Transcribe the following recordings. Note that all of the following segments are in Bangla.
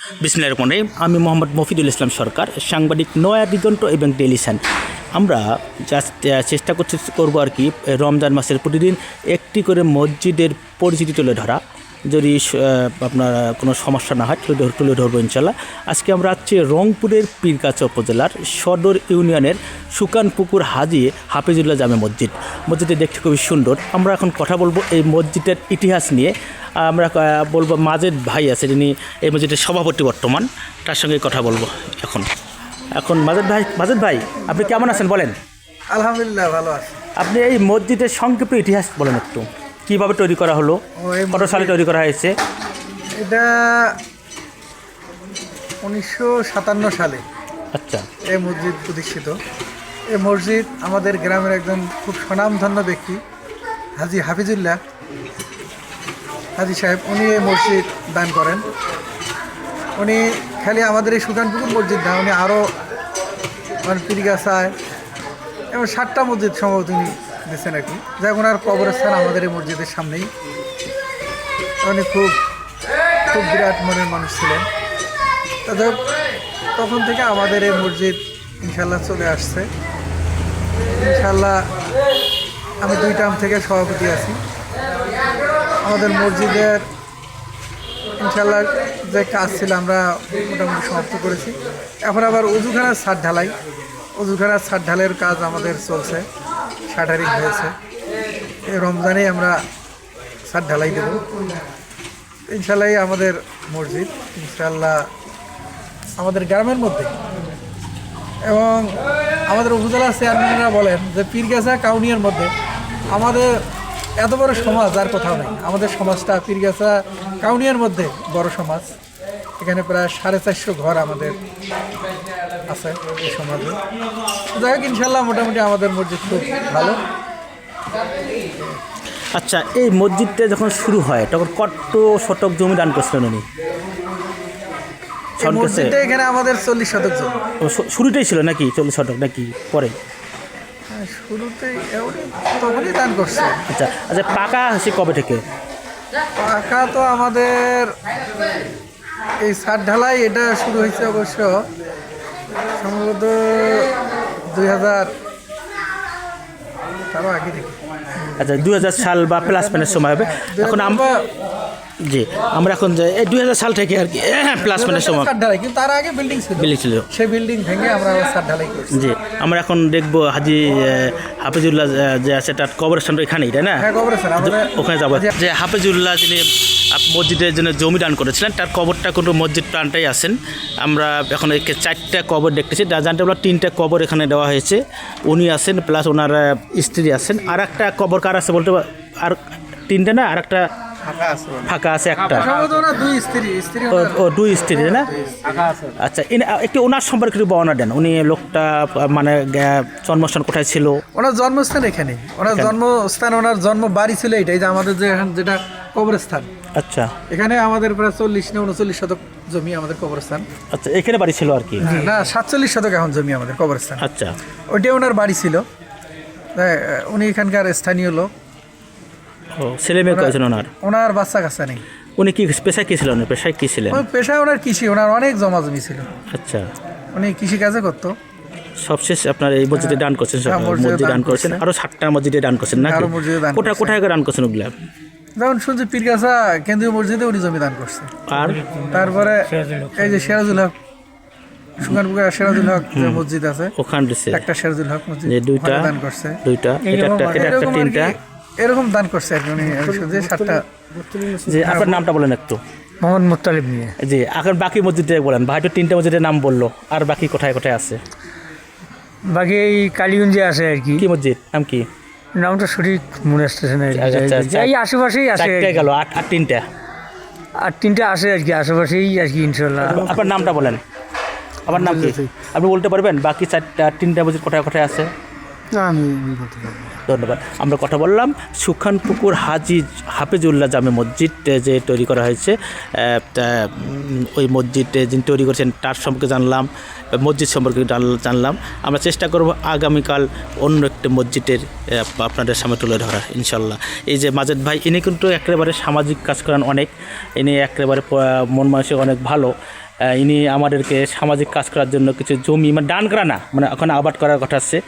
বিসমিল্লাহির রহমানির রহিম। আমি মোহাম্মদ মফিদুল ইসলাম সরকার, সাংবাদিক নয়া দিগন্ত এবং ডেইলি সান। আমরা জাস্ট চেষ্টা করবো আর কি রমজান মাসের প্রতিদিন একটি করে মসজিদের পরিচিতি তুলে ধরা। যদি আপনার কোনো সমস্যা না হয় তুলে ধরবো ইনশাল্লাহ। আজকে আমরা আছি রংপুরের পীরগাছা উপজেলার সদর ইউনিয়নের সুকানপুকুর হাজি হাফিজুল্লাহ জামে মসজিদ। মসজিদটি দেখতে খুবই সুন্দর। আমরা এখন কথা বলবো এই মসজিদের ইতিহাস নিয়ে। আমরা বলবো মাজেদ ভাই আছে, যিনি এই মসজিদের সভাপতি বর্তমান, তার সঙ্গে কথা বলবো এখন মাজেদ ভাই আপনি কেমন আছেন বলেন? আলহামদুলিল্লাহ ভালো আছে। আপনি এই মসজিদের সংক্ষিপ্ত ইতিহাস বলেন একটু, কীভাবে তৈরি করা হলো, কত সালে তৈরি করা হয়েছে? এটা 1957 সালে আচ্ছা, এই মসজিদ প্রতিষ্ঠিত। এই মসজিদ আমাদের গ্রামের একজন খুব স্বনামধন্য ব্যক্তি হাজি হাফিজুল্লাহ হাজি সাহেব, উনি এই মসজিদ দান করেন। উনি খালি আমাদের এই সুকানপুকুর মসজিদ না, উনি আরও পীরগাছায় এবং 7টা মসজিদ সম্ভবত উনি দিয়েছেন আর কি। যাই ওনার কবরস্থান আমাদের এই মসজিদের সামনেই। উনি খুব খুব বিরাট মনের মানুষ ছিলেন। তখন থেকে আমাদের এই মসজিদ ইনশাল্লাহ চলে আসছে। ইনশাল্লাহ আমি 2 টার্ম থেকে সভাপতি আছি। আমাদের মসজিদের ইনশাল্লাহ যে কাজ ছিল আমরা মোটামুটি সমাপ্ত করেছি। এখন আবার অজুখানার ছাদ ঢালাইয়ের কাজ আমাদের চলছে, শাটারিং হয়েছে। এই রমজানে আমরা ছাদ ঢালাই দেব ইনশাল্লাহ। আমাদের মসজিদ ইনশাল্লাহ আমাদের গ্রামের মধ্যে, এবং আমাদের উপজেলা চেয়ারম্যানরা বলেন যে পীরগাছা কাউনিয়ার মধ্যে আমাদের এত বড় সমাজ আর কোথাও নেই। আমাদের সমাজটা পীরগাছা কাউনিয়ার মধ্যে বড় সমাজ। এখানে প্রায় 450 ঘর আমাদের আছে এই সমাজে। যাই হোক ইনশাল্লাহ মোটামুটি আমাদের মসজিদ খুব ভালো। আচ্ছা, এই মসজিদটা যখন শুরু হয় তখন কত শতক জমি দান করছিলেন উনি? মসজিদটা এখানে আমাদের 40 শতক জমি। শুরুতেই ছিল নাকি 40 শতক, নাকি পরে? শুরুতেই তখনই দান করছে। আচ্ছা আচ্ছা, পাকা হচ্ছে কবে থেকে? পাকা তো আমাদের এই ছাদ ঢালাই এটা শুরু হয়েছে অবশ্য সম্ভবত 2000 তারও আগে থেকে। আচ্ছা, 2000 সাল বা প্লাস প্যানের সময় হবে। এখন জি, আমরা এখন এই 2000 সাল থেকে আর কি প্লাস প্যানের সময় কিন্তু তার আগে বিল্ডিং ছিল। সেই বিল্ডিং ভেঙে আমরা ছাদ ঢালাই করছি। জি, আমরা এখন দেখবো হাজি হাফিজুল্লাহ যে আছে তার কবরস্থানটা এখানেই, তাই না? হ্যাঁ, কবরস্থান ওখানে যাবো। যে হাফিজুল্লাহ যিনি মসজিদের জন্য জমি দান করেছিলেন, তার কবরটা কিন্তু মসজিদ প্রান্তেই আছেন। আমরা এখন 4টা কবর দেখতেছি। জানতে পারলাম 3টা কবর এখানে দেওয়া হয়েছে। উনি আছেন, প্লাস ওনার স্ত্রী আছেন। আর একটা কবর কার আছে বলতে, আর 3টা না, আর একটা ফাঁকা আছে একটা। ও 2 স্ত্রী না? আচ্ছা, একটু ওনার সম্পর্কে একটু বর্ণনা দেন। উনি লোকটা মানে জন্মস্থান কোথায় ছিল? ওনার জন্মস্থান এখানে। ওনার জন্মস্থান, ওনার জন্ম বাড়ি ছিল এইটাই যে আমাদের যেটা কবরস্থান। আচ্ছা, এখানে আমাদের প্রায় 40 না 39 শতক জমি আমাদের কবরস্থান। আচ্ছা, এখানে বাড়ি ছিল আর কি? না, 47 শতক এখন জমি আমাদের কবরস্থান। আচ্ছা, ওইটাই ওনার বাড়ি ছিল। উনি এখানকার স্থানীয় লোক। ছেলে মেয়ে কয়েছেন ওনার বাচ্চা কাচ্চা নেই। উনি কি পেশায় কী ছিলেন? পেশায় কী ছিলেন? পেশায় ওনার কৃষি। ওনার অনেক জমি ছিল। আচ্ছা, উনি কৃষি কাজে করতো। সবশেষ আপনার এই মসজিদে দান করছেন? মসজিদে দান করছেন, আরও 7টা মসজিদে দান করছেন নাকি? কোথায় কোথায় দান করছেন ওগুলা? যেমন শুনছি পীরগাছা কেন্দ্রীয় মসজিদে উনি জমি দান করছে। আর তারপরে এই যে সিরাজুল হক, সুকানপুকুর সিরাজুল হক যে মসজিদ আছে, ওখানে একটা সিরাজুল হক মসজিদ 2টা দান করছে। 2টা, এটা একটা 3টা এরকম দান করছে আর কি উনি। 7টা। জি, আপনার নামটা বলেন একটু। মোহাম্মদ মুত্তালিব নিয়ে। জি, এখন বাকি মসজিদে বলেন। ভাই তো 3টা মসজিদের নাম বললো, আর বাকি কোথায় কোথায় আছে? বাকি এই কালীগঞ্জে আছে আর কি। কি মসজিদ নাম কি? নামটা সঠিক মনে আসতেছে না। এই আশেপাশেই আছে। গেল আর 3টা, আর 3টা আছে আর কি আশেপাশেই আর কি ইনশাল্লাহ। আপনার নামটা বলেন। আমার নাম কি আপনি বলতে পারবেন? বাকি 3টা মসজিদ কোথায় কোথায় আছে? না, আমি বলতে পারবো। ধন্যবাদ। আমরা কথা বললাম সুখানপুকুর হাজি হাফিজুল্লাহ জামে মসজিদ যে তৈরি করা হয়েছে। ওই মসজিদ যিনি তৈরি করেছেন তার সম্পর্কে জানলাম, মসজিদ সম্পর্কে জানলাম। আমরা চেষ্টা করব আগামীকাল অন্য একটি মসজিদের আপনাদের সামনে তুলে ধরা ইনশাল্লাহ। এই যে মাজেদ ভাই, ইনি কিন্তু একেবারে সামাজিক কাজ করেন অনেক। ইনি একেবারে মন মানসিক অনেক ভালো। ইনি আমাদেরকে সামাজিক কাজ করার জন্য কিছু জমি মানে দান করা না, মানে ওখানে আবাদ করার কথা আছে,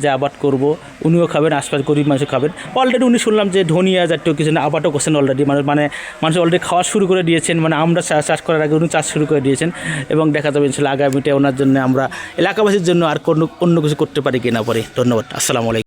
যে আবাদ করব, উনিও খাবেন, আশপাশ গরিব মানুষ খাবেন। অলরেডি উনি শুনলাম যে ধনিয়া জাতীয় কিছু আবাদও করছেন অলরেডি, মানে মানুষ অলরেডি খাওয়া শুরু করে দিয়েছেন, মানে আমরা চাষ করার আগে উনি চাষ শুরু করে দিয়েছেন। এবং দেখা যাবে ইনশাল্লাহ আগামীতে ওনার জন্য আমরা এলাকাবাসীর জন্য আর অন্য কিছু করতে পারি কিনা পরে। ধন্যবাদ, আসসালামু আলাইকুম।